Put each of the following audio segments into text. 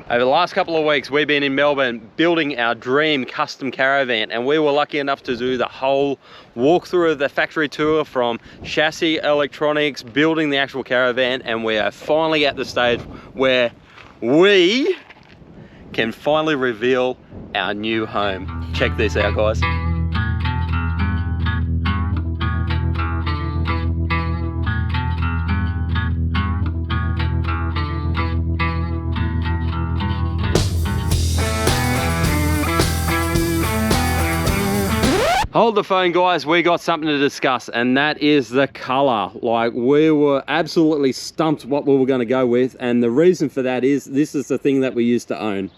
Over the last couple of weeks, we've been in Melbourne building our dream custom caravan, and we were lucky enough to do the whole walkthrough of the factory tour, from chassis, electronics, building the actual caravan, and we are finally at the stage where we can finally reveal our new home. Check this out, guys. Hold the phone, guys, we got something to discuss, and that is the color. Like, we were absolutely stumped what we were going to go with, and the reason for that is this is the thing that we used to own.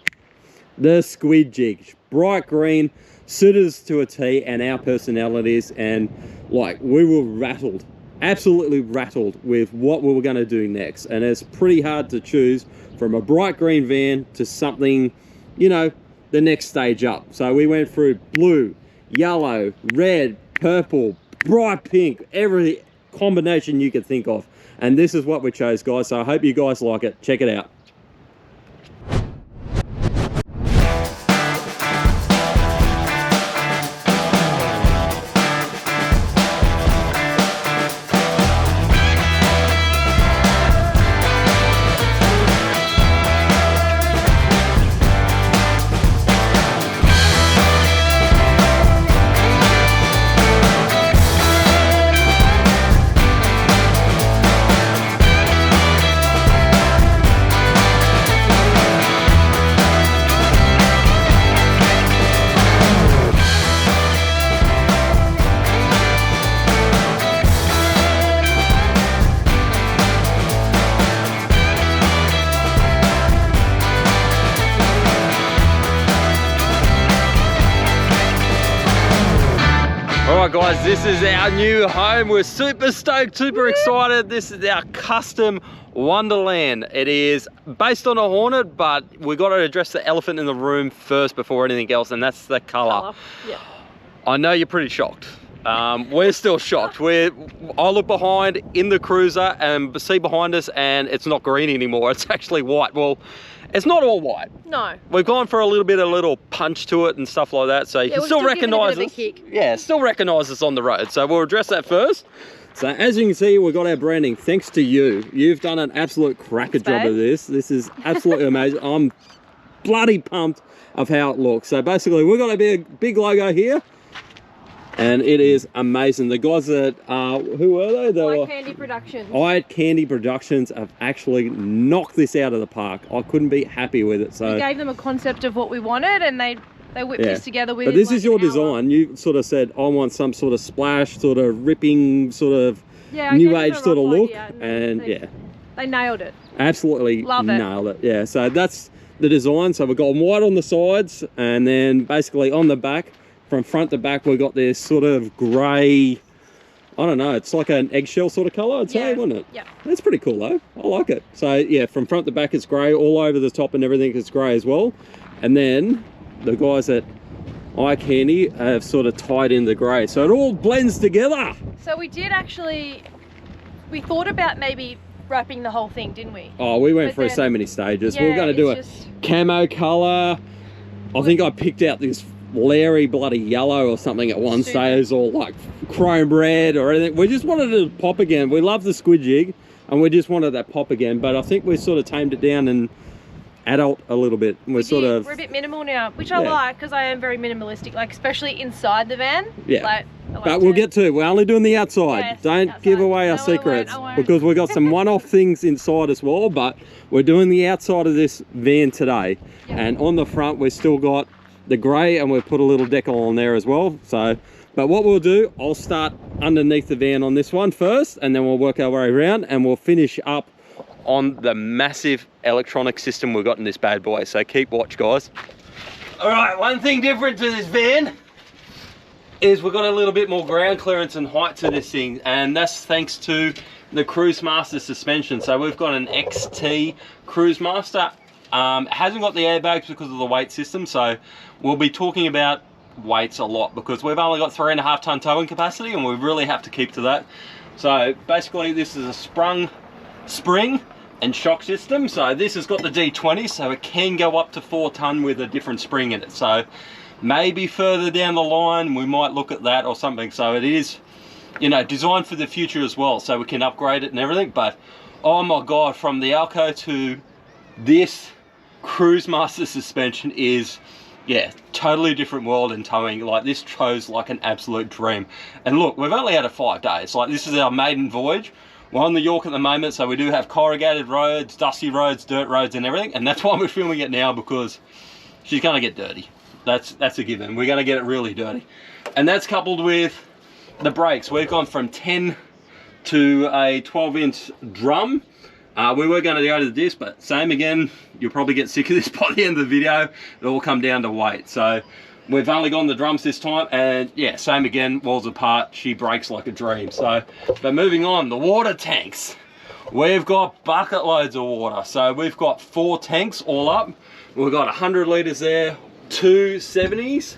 The squid jig. Bright green, suited us to a T and our personalities, and like, we were rattled, absolutely rattled with what we were going to do next. And it's pretty hard to choose from a bright green van to something, you know, the next stage up. So we went through blue, yellow, red, purple, bright pink, every combination you could think of, and this is what we chose, guys. So I hope you guys like it. Check it out. Alright guys, this is our new home. We're super stoked, super excited. This is our custom Wonderland. It is based on a Hornet, but we got to address the elephant in the room first before anything else, and that's the color. Yeah. I know you're pretty shocked. We're still shocked. I look behind in the Cruiser and see behind us, and it's not green anymore. It's actually white. Well, it's not all white. No. We've gone for a little punch to it and stuff like that, so you can still recognise us. Yeah, still recognise us on the road. So we'll address that first. So as you can see, we've got our branding thanks to you. You've done an absolute cracker job of this. This is absolutely amazing. I'm bloody pumped of how it looks. So basically, we've got a big logo here, and it is amazing. The guys that who were they? Eye Candy Productions. Eye Candy Productions have actually knocked this out of the park. I couldn't be happy with it. So we gave them a concept of what we wanted, and they whipped this together with. But this is your design. You sort of said, I want some sort of splash, sort of ripping, sort of new age sort of look, and they nailed it. Absolutely nailed it. Yeah. So that's the design. So we've got white on the sides, and then basically on the back. From front to back, we've got this sort of grey, I don't know, it's like an eggshell sort of colour, I'd say, wouldn't it? Yeah. That's pretty cool though. I like it. So yeah, from front to back it's grey, all over the top and everything is grey as well. And then the guys at Eye Candy have sort of tied in the grey. So it all blends together. So we thought about maybe wrapping the whole thing, didn't we? Oh, we went through so many stages. We were going to do a camo colour. I think I picked out this Larry bloody yellow or something at one stage, or like chrome red or anything. We just wanted it to pop again. We love the squid jig and we just wanted that pop again, but I think we sort of tamed it down and adult a little bit. We're a bit minimal now, which I like, because I am very minimalistic, like especially inside the van. But we'll get to, we're only doing the outside. Don't give away our secrets, because we've got some one-off things inside as well, but we're doing the outside of this van today. And on the front we've still got the grey, and we've put a little decal on there as well. So, but what we'll do, I'll start underneath the van on this one first, and then we'll work our way around, and we'll finish up on the massive electronic system we've got in this bad boy. So keep watch, guys. All right, one thing different to this van is we've got a little bit more ground clearance and height to this thing, and that's thanks to the CRUISEMASTER suspension. So we've got an XT CRUISEMASTER. It hasn't got the airbags because of the weight system, so we'll be talking about weights a lot, because we've only got 3.5 ton towing capacity, and we really have to keep to that. So basically this is a sprung spring and shock system. So this has got the D20, so it can go up to 4 ton with a different spring in it. So maybe further down the line we might look at that or something. So it is, you know, designed for the future as well, so we can upgrade it and everything. But oh my god, from the Alco to this CRUISEMASTER suspension is, yeah, totally different world in towing. Like, this chose like an absolute dream. And look, we've only had it 5 days. Like, this is our maiden voyage. We're on the York at the moment, so we do have corrugated roads, dusty roads, dirt roads and everything. And that's why we're filming it now, because she's gonna get dirty. That's a given. We're gonna get it really dirty. And that's coupled with the brakes. We've gone from 10 to a 12-inch drum. We were going to go to the disc, but same again, you'll probably get sick of this by the end of the video. It'll all come down to weight. So we've only gone the drums this time, and yeah, same again, walls apart. She brakes like a dream. So, but moving on, the water tanks. We've got bucket loads of water. So we've got 4 tanks all up. We've got 100 litres there, 2 70s,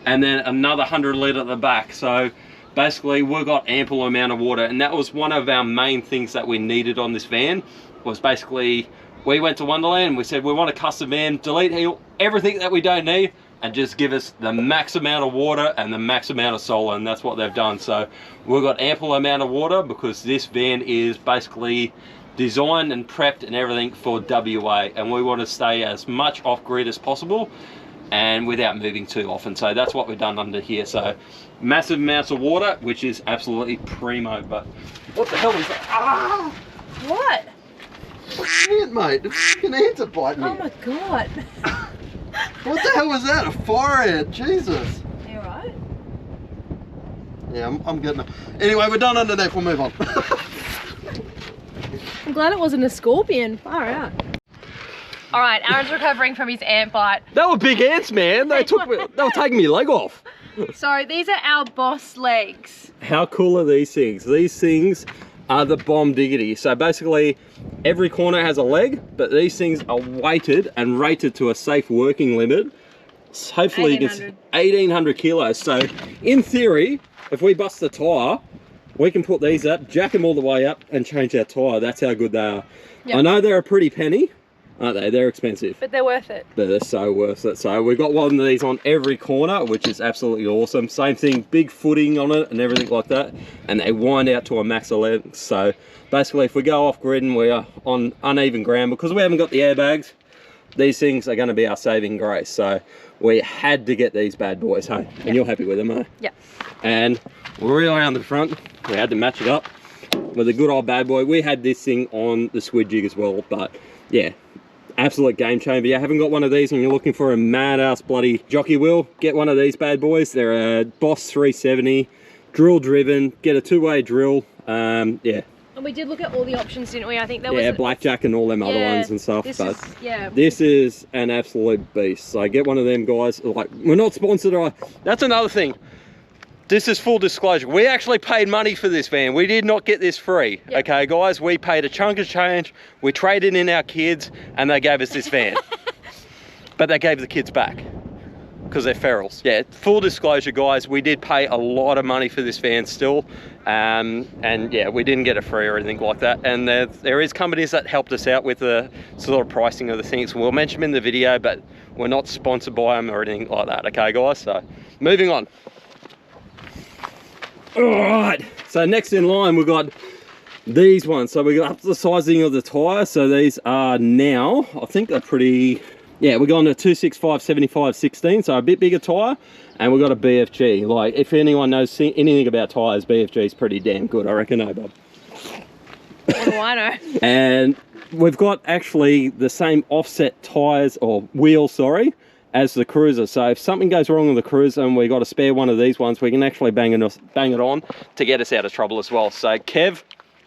and then another 100 litre at the back. So basically we've got ample amount of water, and that was one of our main things that we needed on this van. Was basically, we went to Wonderland and we said we want a custom van, delete everything that we don't need and just give us the max amount of water and the max amount of solar, and that's what they've done. So we've got ample amount of water because this van is basically designed and prepped and everything for WA, and we want to stay as much off-grid as possible and without moving too often. So that's what we've done under here. So massive amounts of water, which is absolutely primo. But what the hell is that? Ah! What? Shit, mate, the fucking ants are biting me. Oh my god. What the hell was that? A fire ant, Jesus. You alright? Yeah, I'm getting it. Anyway, we're done underneath, we'll move on. I'm glad it wasn't a scorpion. Far out. Alright, Aaron's recovering from his ant bite. They were big ants, man. They were taking me leg off. So these are our boss legs. How cool are these things? These things are the bomb diggity. So basically every corner has a leg, but these things are weighted and rated to a safe working limit. Hopefully you can see 1800 kilos. So in theory, if we bust the tyre, we can put these up, jack them all the way up and change our tyre. That's how good they are. Yep. I know they're a pretty penny, aren't they? They're expensive. But they're worth it. But they're so worth it. So we've got one of these on every corner, which is absolutely awesome. Same thing, big footing on it and everything like that. And they wind out to a max of length. So basically if we go off grid and we are on uneven ground, because we haven't got the airbags, these things are going to be our saving grace. So we had to get these bad boys home. Yep. And you're happy with them, eh? Yeah. And we're really on the front. We had to match it up with a good old bad boy. We had this thing on the squid jig as well, but yeah, absolute game changer. If you haven't got one of these and you're looking for a mad ass bloody jockey wheel, get one of these bad boys. They're a Boss 370, drill driven, get a 2-way drill. Yeah. And we did look at all the options, didn't we? I think there was blackjack and all them other ones and stuff. This is an absolute beast. So get one of them, guys. Like, we're not sponsored. That's another thing. This is full disclosure. We actually paid money for this van. We did not get this free. Yep. Okay, guys, we paid a chunk of change. We traded in our kids and they gave us this van. But they gave the kids back because they're ferals. Yeah, full disclosure, guys, we did pay a lot of money for this van still. And yeah, we didn't get it free or anything like that. And there is companies that helped us out with the sort of pricing of the things. We'll mention them in the video, but we're not sponsored by them or anything like that. Okay, guys, so moving on. Alright, so next in line we've got these ones. So we got up to the sizing of the tyre. So these are now, I think they're pretty, yeah, we're going to 265 75 16, so a bit bigger tyre, and we've got a BFG. Like, if anyone knows anything about tyres, BFG is pretty damn good, I reckon, eh, Bob? What do I know? And we've got actually the same offset tyres, or wheels, sorry, as the Cruiser. So if something goes wrong with the Cruiser and we got to spare one of these ones, we can actually bang it on to get us out of trouble as well. So Kev,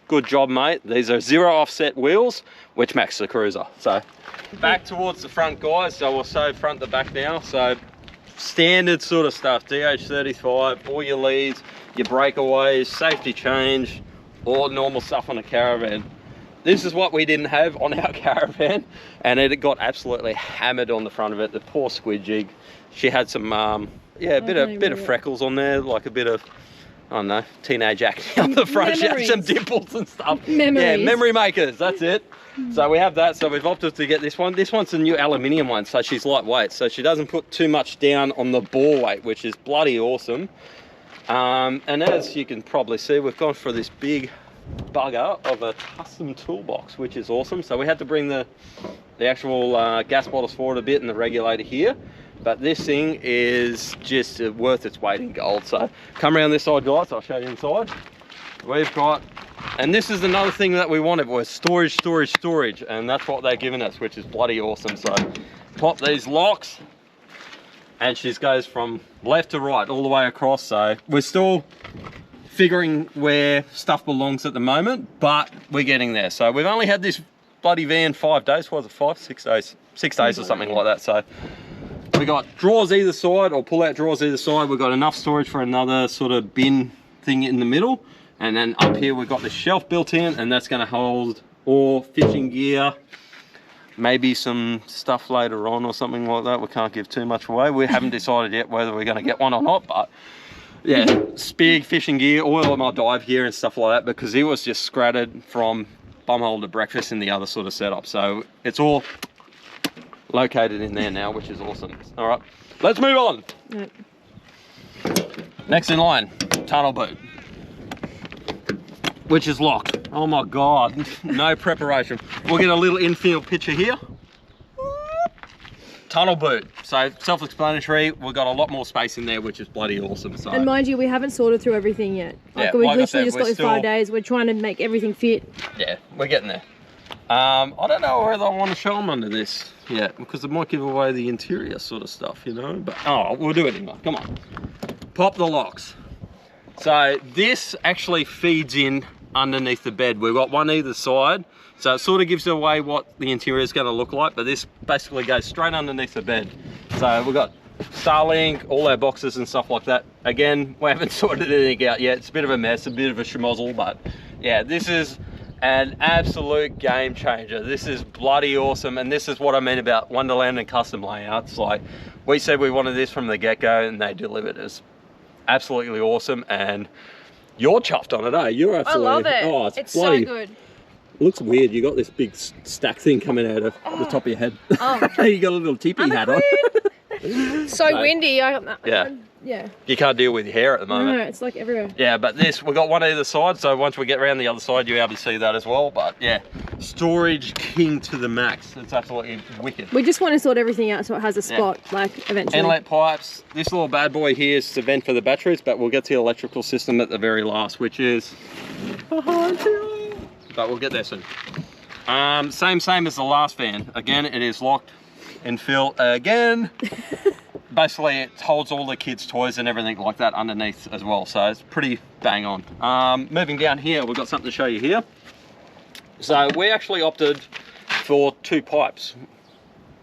good job, mate. These are 0 offset wheels, which match the Cruiser. So back towards the front, guys. So we'll say front to back now. So standard sort of stuff, DH35, all your leads, your breakaways, safety change, all normal stuff on a Caravan. This is what we didn't have on our Caravan, and it got absolutely hammered on the front of it. The poor squid jig. She had some, yeah, a bit of freckles on there, like a bit of I don't know, teenage acne up the front. She had some dimples and stuff. Memories. Yeah, memory makers, that's it. So we have that, so we've opted to get this one. This one's a new aluminium one, so she's lightweight, so she doesn't put too much down on the bore weight, which is bloody awesome. And as you can probably see, we've gone for this big bugger of a custom toolbox, which is awesome. So we had to bring the actual gas bottles forward a bit and the regulator here. But this thing is just worth its weight in gold. So come around this side, guys, I'll show you inside. We've got, and this is another thing that we wanted, was storage, and that's what they're giving us, which is bloody awesome. So pop these locks, and she goes from left to right all the way across. So we're still figuring where stuff belongs at the moment, but we're getting there. So we've only had this bloody van 5 days. Was it 5, 6 days? 6 days or something like that. So we got drawers either side, or pull out drawers either side. We've got enough storage for another sort of bin thing in the middle. And then up here we've got the shelf built in, and that's going to hold all fishing gear, maybe some stuff later on or something like that. We can't give too much away. We haven't decided yet whether we're going to get one or not, but yeah, spig, fishing gear, oil of my dive gear and stuff like that, because it was just scrattered from bumhole to breakfast in the other sort of setup. So it's all located in there now, which is awesome. All right, let's move on. Yep. Next in line, tunnel boot, which is locked. Oh my God, no preparation. We'll get a little infield picture here. Tunnel boot, so self-explanatory. We've got a lot more space in there, which is bloody awesome. So. And mind you, we haven't sorted through everything yet. Like, yeah, we've literally just got this 5 days. We're trying to make everything fit. Yeah, we're getting there. I don't know whether I want to show them under this yet, because it might give away the interior sort of stuff, you know, but oh, we'll do it anyway. Come on. Pop the locks. So this actually feeds in underneath the bed. We've got one either side, so it sort of gives away what the interior is going to look like, but this basically goes straight underneath the bed. So we've got Starlink, all our boxes and stuff like that. Again, we haven't sorted anything out yet. It's a bit of a mess, a bit of a schmozzle, but yeah, this is an absolute game changer. This is bloody awesome, and this is what I mean about Wonderland and custom layouts. Like, we said we wanted this from the get-go, and they delivered. It's absolutely awesome, and you're chuffed on it, eh? You're absolutely, I love it. Oh, it's bloody, so good. It looks weird. You got this big stack thing coming out of the top of your head. Oh. You got a little teepee hat on. So windy. Yeah. Yeah. You can't deal with your hair at the moment. No, it's like everywhere. Yeah, but this, we've got one either side, so once we get around the other side, you'll be able to see that as well. But yeah, storage king to the max. It's absolutely wicked. We just want to sort everything out so it has a spot, like, eventually. Inlet pipes. This little bad boy here is the vent for the batteries, but we'll get to the electrical system at the very last, which is... But we'll get there soon. Same as the last van. Again, it is locked and filled again. Basically, it holds all the kids' toys and everything like that underneath as well, so it's pretty bang on. Moving down here, we've got something to show you here. So we actually opted for 2 pipes,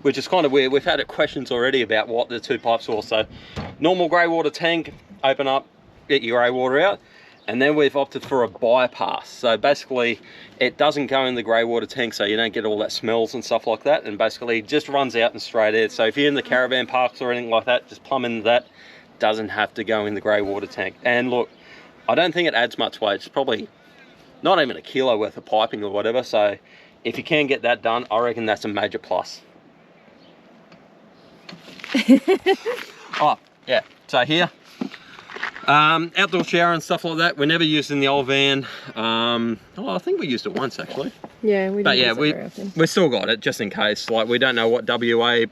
which is kind of weird. We've had questions already about what the 2 pipes were. So normal grey water tank, open up, get your grey water out, and then we've opted for a bypass. So basically, it doesn't go in the grey water tank, so you don't get all that smells and stuff like that, and basically just runs out and straight out. So if you're in the caravan parks or anything like that, just plumb into that. Doesn't have to go in the grey water tank. And look, I don't think it adds much weight. It's probably not even a kilo worth of piping or whatever, so if you can get that done, I reckon that's a major plus. Oh, yeah, so here, outdoor shower and stuff like that. We're never using the old van. Oh, I think we used it once actually. Yeah, we didn't use it very often. We still got it just in case. Like, we don't know what WA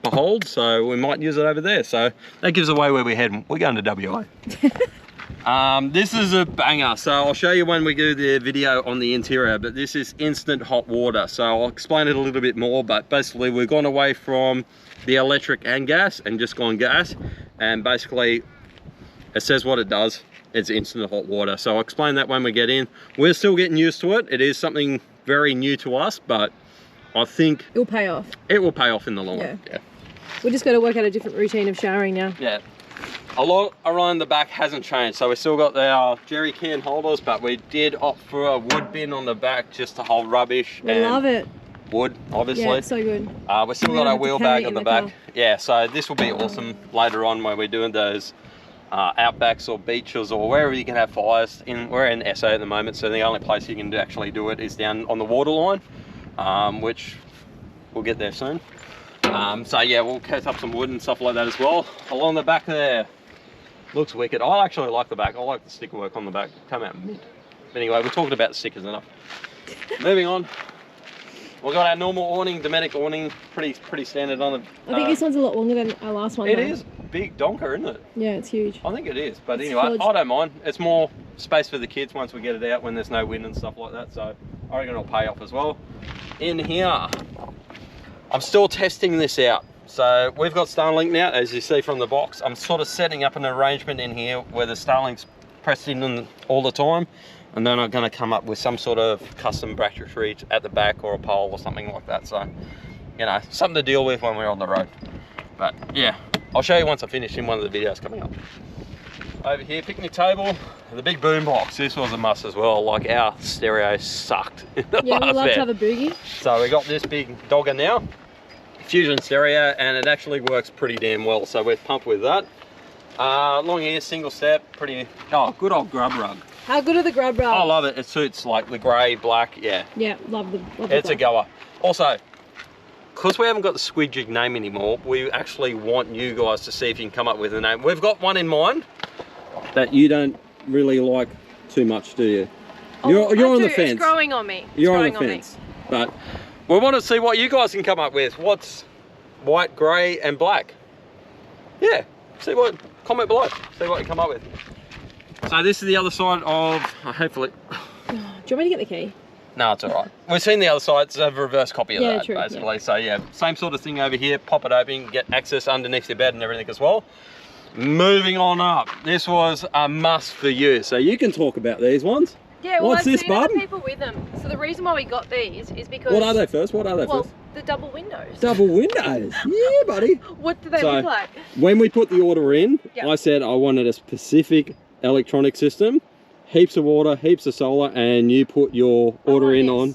beholds, so we might use it over there. So that gives away where we're heading. We're going to WA. This is a banger. So I'll show you when we do the video on the interior, but this is instant hot water. So I'll explain it a little bit more, but basically we've gone away from the electric and gas and just gone gas, and basically it says what it does. It's instant hot water. So I'll explain that when we get in. We're still getting used to it. It is something very new to us, but I think it'll pay off. It will pay off in the long run. Yeah. We just got to work out a different routine of showering now. Yeah. A lot around the back hasn't changed. So we still got our jerry can holders, but we did opt for a wood bin on the back just to hold rubbish. We love it. Wood, obviously. Yeah, it's so good. We still got our wheel bag on the back. Yeah, so this will be awesome later on when we're doing those outbacks or beaches or wherever you can have fires. We're in SA at the moment, so the only place you can actually do it is down on the waterline, which we'll get there soon. So yeah, we'll cut up some wood and stuff like that as well. Along the back there, looks wicked. I actually like the back. I like the sticker work on the back. Come out mid. But anyway, we're talking about the stickers enough. Moving on. We've got our normal awning, Dometic awning, pretty standard on the... I think this one's a lot longer than our last one. It is big donker, isn't it? Yeah, it's huge. I think it is, but anyway, I don't mind. It's more space for the kids once we get it out when there's no wind and stuff like that, so I reckon it'll pay off as well. In here, I'm still testing this out. So we've got Starlink now, as you see from the box. I'm sort of setting up an arrangement in here where the Starlink's pressed in all the time. And then I'm going to come up with some sort of custom bracketry at the back or a pole or something like that. So, you know, something to deal with when we're on the road. But yeah, I'll show you once I finish in one of the videos coming up. Over here, picnic table, the big boom box. This was a must as well. Like, our stereo sucked. Yeah, we love to have a boogie. So we got this big dogger now, Fusion stereo, and it actually works pretty damn well. So we're pumped with that. Long here, single step, pretty, good old grub rug. How good are the grub rugs? I love it. It suits like the grey, black, yeah. Yeah, love the It's a goer. Also, because we haven't got the squid jig name anymore, we actually want you guys to see if you can come up with a name. We've got one in mind that you don't really like too much, do you? You're on the fence. It's growing on me. You're on the fence. But we want to see what you guys can come up with. What's white, grey and black? Yeah, comment below. See what you come up with. So this is the other side of, hopefully... Do you want me to get the key? No, it's all right. We've seen the other side. It's a reverse copy of that, true, basically. Yeah. So yeah, same sort of thing over here. Pop it open, get access underneath your bed and everything as well. Moving on up. This was a must for you. So you can talk about these ones. Yeah, well, what's this, I've seen other bud? people with them. So the reason why we got these is because... What are they first? Well, the double windows. Double windows. Yeah, buddy. What do they look like? When we put the order in, Yep. I said I wanted a specific electronic system, heaps of water, heaps of solar, and you put your order in on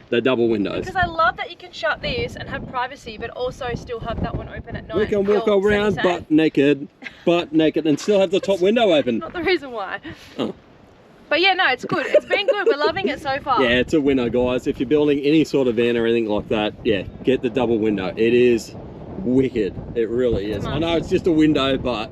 the double windows. Because I love that you can shut this and have privacy, but also still have that one open at night. We can walk around butt naked, and still have the top window open. Not the reason why. Oh. But yeah, no, it's good. It's been good. We're loving it so far. Yeah, it's a winner, guys. If you're building any sort of van or anything like that, yeah, get the double window. It is wicked. It really is. I know it's just a window, but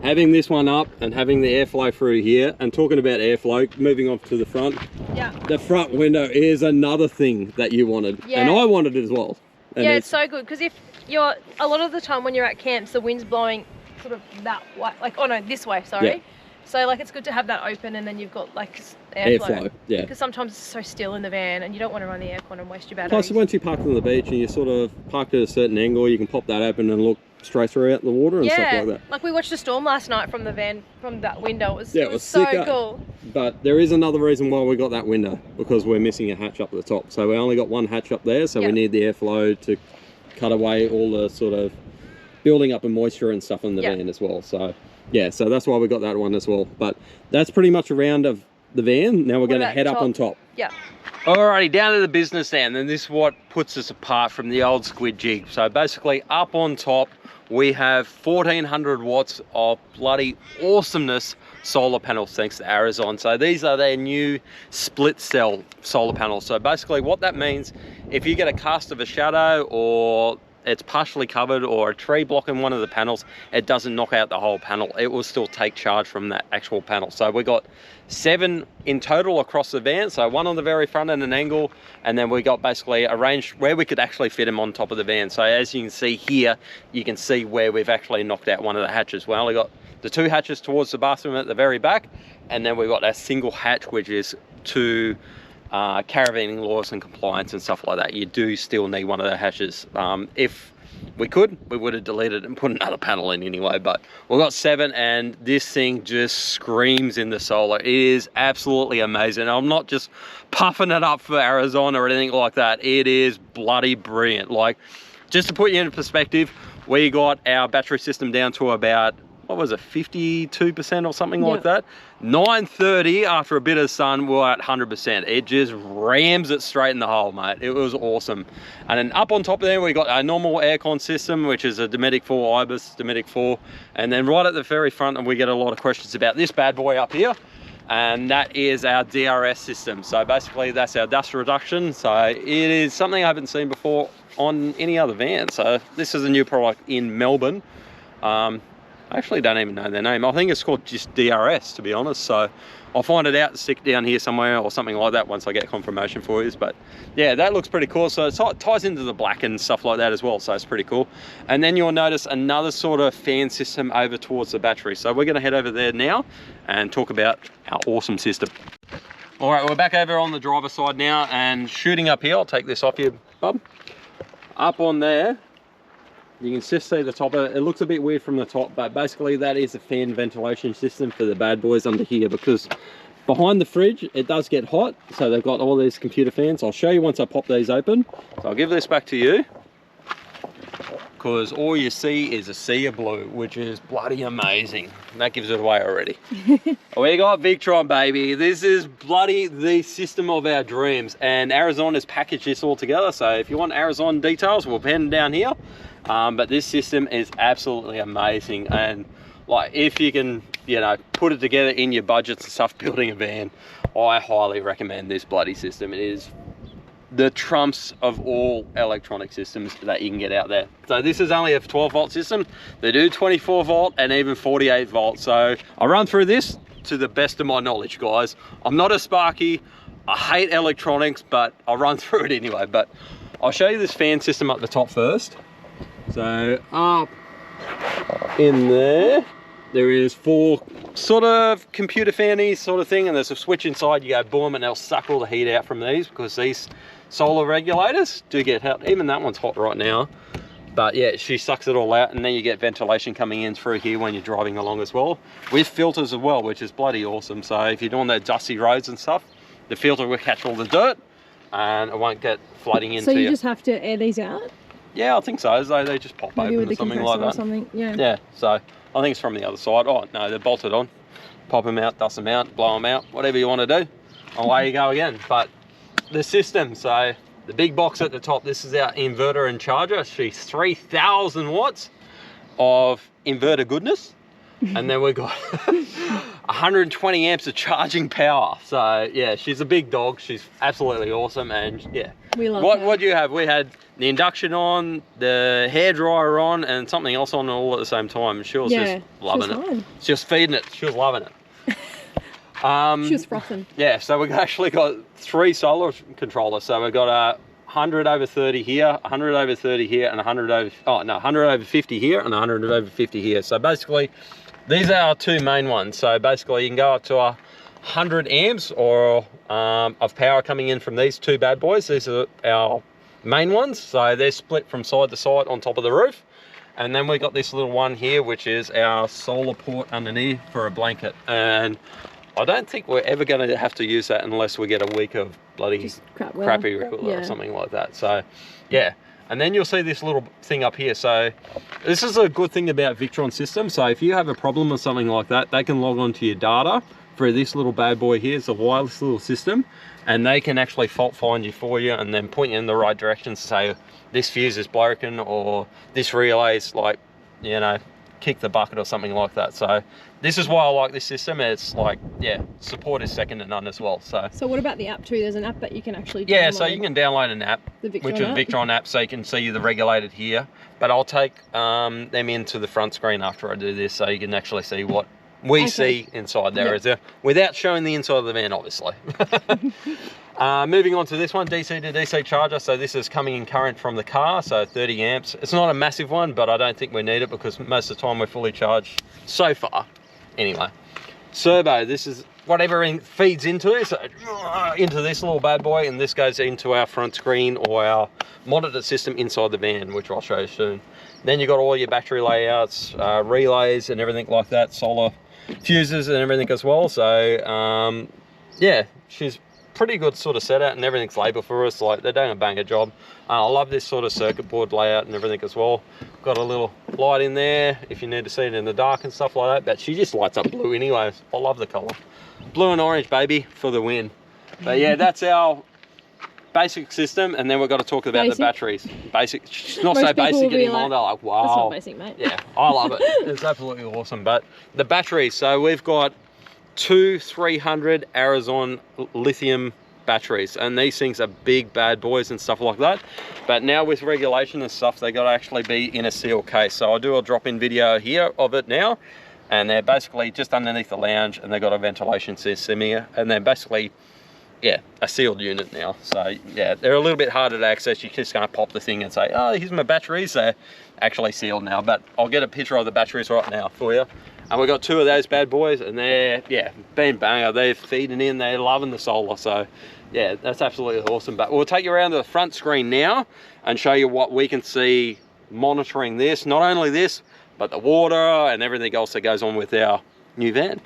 having this one up and having the airflow through here, and talking about airflow, moving on to the front. Yeah. The front window is another thing that you wanted. Yeah. And I wanted it as well. And yeah, it's so good because if you're, a lot of the time when you're at camps, the wind's blowing sort of that way, like, oh no, this way, sorry. Yeah. So like it's good to have that open and then you've got like airflow. Yeah. Because sometimes it's so still in the van and you don't want to run the aircon and waste your batteries. Plus once you park on the beach and you sort of parked at a certain angle, you can pop that open and look straight throughout the water and stuff like that. Like we watched a storm last night from the van, from that window. It was so cool. But there is another reason why we got that window, because we're missing a hatch up at the top. So we only got one hatch up there, so we need the airflow to cut away all the sort of building up of moisture and stuff in the van as well. So yeah, so that's why we got that one as well. But that's pretty much a round of the van. Now we're going to head up on top. Yeah. Alrighty, down to the business then, and this is what puts us apart from the old squid jig. So basically up on top, we have 1400 watts of bloody awesomeness solar panels thanks to ARIZON. So these are their new split cell solar panels. So basically what that means, if you get a cast of a shadow or it's partially covered or a tree blocking one of the panels, it doesn't knock out the whole panel. It will still take charge from that actual panel. So we got 7 in total across the van. So 1 on the very front at an angle, and then we got basically arranged where we could actually fit them on top of the van. So as you can see here, you can see where we've actually knocked out one of the hatches. We only got the 2 hatches towards the bathroom at the very back, and then we've got that single hatch, which is to caravanning laws and compliance and stuff like that. You do still need one of the hatches. If we could, we would have deleted it and put another panel in anyway, but we've got 7, and this thing just screams in the solar. It is absolutely amazing. I'm not just puffing it up for ARIZON or anything like that. It is bloody brilliant. Like, just to put you in perspective, we got our battery system down to about what was it, 52% or something like that. 9:30 after a bit of sun, we're at 100%. It just rams it straight in the hole, mate. It was awesome. And then up on top there, we got a normal aircon system, which is a Dometic 4 Ibis, Dometic 4. And then right at the very front, and we get a lot of questions about this bad boy up here. And that is our DRS system. So basically that's our dust reduction. So it is something I haven't seen before on any other van. So this is a new product in Melbourne. I actually don't even know their name. I think it's called just DRS, to be honest. So I'll find it out and stick it down here somewhere or something like that once I get confirmation for you. But yeah, that looks pretty cool. So it ties into the black and stuff like that as well. So it's pretty cool. And then you'll notice another sort of fan system over towards the battery. So we're going to head over there now and talk about our awesome system. All right, we're back over on the driver's side now and shooting up here. I'll take this off you, bub. Up on there, you can just see the top of it. It looks a bit weird from the top, but basically that is a fan ventilation system for the bad boys under here, because behind the fridge, it does get hot. So they've got all these computer fans. I'll show you once I pop these open. So I'll give this back to you, because all you see is a sea of blue, which is bloody amazing. That gives it away already. We got Victron, baby. This is bloody the system of our dreams. And ARIZON has packaged this all together. So if you want ARIZON details, we'll pen down here. But this system is absolutely amazing. And like, if you can, you know, put it together in your budgets and stuff, building a van, I highly recommend this bloody system. It is the trumps of all electronic systems that you can get out there. So this is only a 12 volt system. They do 24 volt and even 48 volt. So I'll run through this to the best of my knowledge, guys. I'm not a Sparky. I hate electronics, but I'll run through it anyway. But I'll show you this fan system up the top first. So up in there, there is 4 sort of computer fannies sort of thing, and there's a switch inside. You go boom, and they'll suck all the heat out from these, because these solar regulators do get hot. Even that one's hot right now, but yeah, she sucks it all out, and then you get ventilation coming in through here when you're driving along as well, with filters as well, which is bloody awesome. So if you're doing those dusty roads and stuff, the filter will catch all the dirt and it won't get flooding into you. So you just have to air these out? Yeah, I think so. They just pop maybe open or something like that. Or something. Yeah. Yeah, so I think it's from the other side. Oh no, they're bolted on. Pop them out, dust them out, blow them out, whatever you want to do. Away you go again. But the system, so the big box at the top, this is our inverter and charger. She's 3,000 watts of inverter goodness. And then we've got 120 amps of charging power. So yeah, she's a big dog. She's absolutely awesome. And yeah, we love what do you have? We had the induction on, the hairdryer on, and something else on all at the same time. She was just loving it. She was feeding it. She was loving it. She was frothing. Yeah, so we've actually got 3 solar controllers. So we've got a 100 over 30 here, 100 over 30 here, and 100 over 50 here, and 100 over 50 here. So basically, these are our 2 main ones. So basically, you can go up to 100 amps or of power coming in from these 2 bad boys. These are our main ones. So they're split from side to side on top of the roof. And then we got this little one here, which is our solar port underneath for a blanket. And I don't think we're ever going to have to use that unless we get a week of bloody crappy weather or something like that. So yeah. And then you'll see this little thing up here. So this is a good thing about Victron system. So if you have a problem or something like that, they can log on to your data for this little bad boy here. It's a wireless little system, and they can actually fault find you for you and then point you in the right direction to say this fuse is broken or this relay's like, you know, kick the bucket or something like that. So this is why I like this system. It's like, yeah, support is second to none as well. So what about the app too? There's an app that you can actually download. Yeah, so you can download an app, which is a Victron app, so you can see the regulated here. But I'll take them into the front screen after I do this, so you can actually see what we see inside there, without showing the inside of the van, obviously. Moving on to this one, DC to DC charger. So this is coming in current from the car, so 30 amps. It's not a massive one, but I don't think we need it because most of the time we're fully charged so far. Anyway, servo, this is whatever feeds into it, so into this little bad boy, and this goes into our front screen or our monitor system inside the van, which I'll show you soon. Then you've got all your battery layouts, relays and everything like that, solar fuses and everything as well. So yeah, she's pretty good sort of setup, and everything's labelled for us. Like, they're doing a banger job. I love this sort of circuit board layout and everything as well. Got a little light in there if you need to see it in the dark and stuff like that, but she just lights up blue anyway. I love the colour. Blue and orange, baby, for the win. But yeah, that's our basic system, and then we've got to talk about the batteries. Basic, it's not so basic anymore. They're like, wow. That's not basic, mate. Yeah, I love it. It's absolutely awesome. But the batteries, so we've got 2 300 ARIZON lithium batteries, and these things are big bad boys and stuff like that. But now with regulation and stuff, they got to actually be in a sealed case. So I'll do a drop-in video here of it now, and they're basically just underneath the lounge, and they've got a ventilation system here, and they're basically, yeah, a sealed unit now. So yeah, they're a little bit harder to access. You just can't pop the thing and say, oh, here's my batteries. They're actually sealed now, but I'll get a picture of the batteries right now for you. And we've got 2 of those bad boys, and they're, yeah, bang banger. They're feeding in, they're loving the solar. So yeah, that's absolutely awesome. But we'll take you around to the front screen now and show you what we can see monitoring this. Not only this, but the water and everything else that goes on with our new van.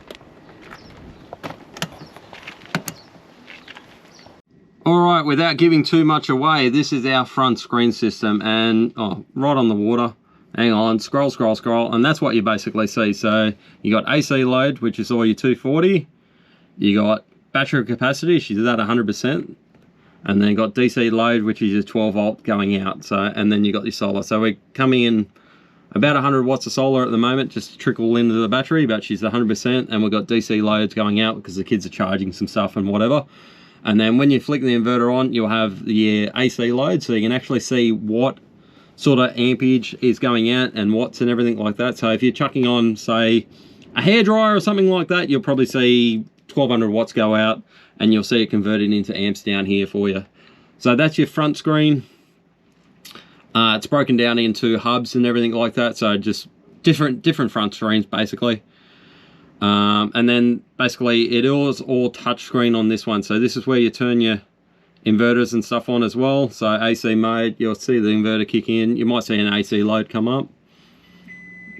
All right, without giving too much away, this is our front screen system, and oh, right on the water. Hang on, scroll, scroll, scroll, and that's what you basically see. So you got AC load, which is all your 240. You got battery capacity, she's at 100%, and then you got DC load, which is your 12 volt going out. So, and then you got your solar. So we're coming in about 100 watts of solar at the moment, just to trickle into the battery, but she's 100%, and we've got DC loads going out because the kids are charging some stuff and whatever. And then when you flick the inverter on, you'll have the AC load, so you can actually see what sort of ampage is going out and watts and everything like that. So if you're chucking on, say, a hairdryer or something like that, you'll probably see 1200 watts go out, and you'll see it converted into amps down here for you. So that's your front screen. It's broken down into hubs and everything like that, so just different front screens basically. And then basically it is all touch screen on this one. So this is where you turn your inverters and stuff on as well. So AC mode, you'll see the inverter kick in. You might see an AC load come up.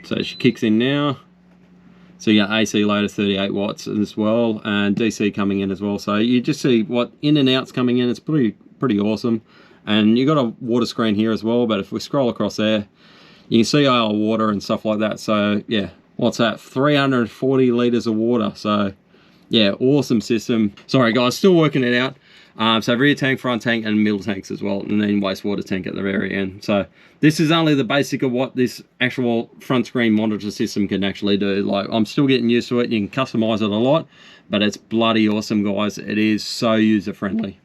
So she kicks in now. So you got AC load of 38 watts as well, and DC coming in as well. So you just see what in and out's coming in. It's pretty awesome. And you got a water screen here as well, but if we scroll across there, you can see our water and stuff like that. So yeah, what's that? 340 liters of water. So yeah, awesome system. Sorry guys, still working it out. So rear tank, front tank, and middle tanks as well, and then wastewater tank at the very end. So this is only the basic of what this actual front screen monitor system can actually do. Like, I'm still getting used to it. You can customize it a lot, but it's bloody awesome, guys. It is so user friendly.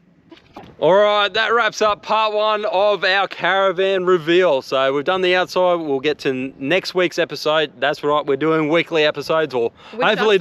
All right, that wraps up part 1 of our caravan reveal. So we've done the outside. We'll get to next week's episode. That's right, we're doing weekly episodes, or hopefully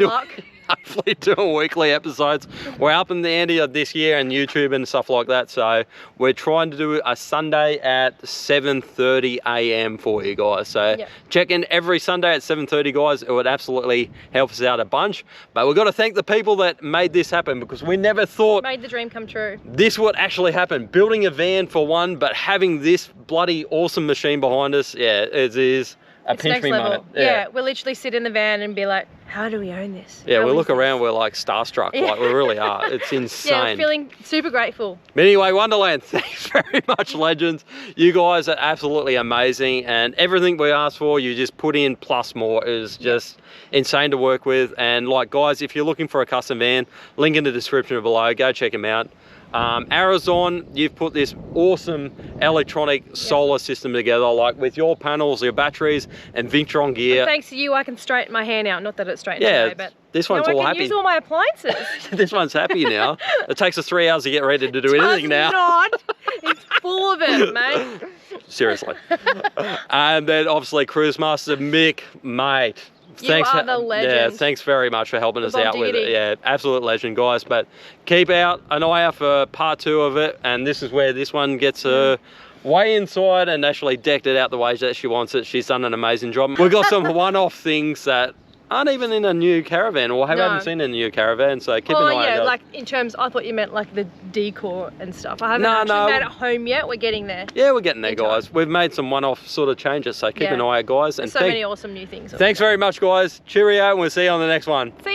doing weekly episodes. We're up in the ante this year and YouTube and stuff like that. So we're trying to do a Sunday at 7:30 AM for you guys. So check in every Sunday at 7:30, guys. It would absolutely help us out a bunch. But we've got to thank the people that made this happen, because we never thought made the dream come true. This would actually happen. Building a van for one, but having this bloody awesome machine behind us, yeah, it is a pinch me moment. Yeah, we'll literally sit in the van and be like, how do we own this? Yeah, we look around, we're like starstruck, like we really are. It's insane. Yeah, we're feeling super grateful. But anyway, Wonderland, thanks very much, legends. You guys are absolutely amazing, and everything we ask for, you just put in plus more. Is just insane to work with. And like, guys, if you're looking for a custom van, link in the description below, go check them out. ARIZON, you've put this awesome electronic solar system together, like with your panels, your batteries, and Victron gear. And thanks to you, I can straighten my hair now. Not that it straightens away, but this one's all happy. I can use all my appliances. This one's happy now. It takes us 3 hours to get ready to do anything now. Not. It's full of it, mate. Seriously. And then obviously CRUISEMASTER, Mick, mate. You are the legend. Yeah, thanks very much for helping us out with it. Yeah, absolute legend, guys. But keep an eye out for part 2 of it, and this is where this one gets her way inside and actually decked it out the way that she wants it. She's done an amazing job. We've got some one-off things that aren't even in a new caravan, or haven't seen in a new caravan, so keep an eye out. Like in terms, I thought you meant like the decor and stuff. I haven't actually made it home yet. We're getting there. Yeah, we're getting there, guys. We've made some one-off sort of changes, so keep an eye out, guys. And so many awesome new things. Thanks very much, guys. Cheerio, and we'll see you on the next one. See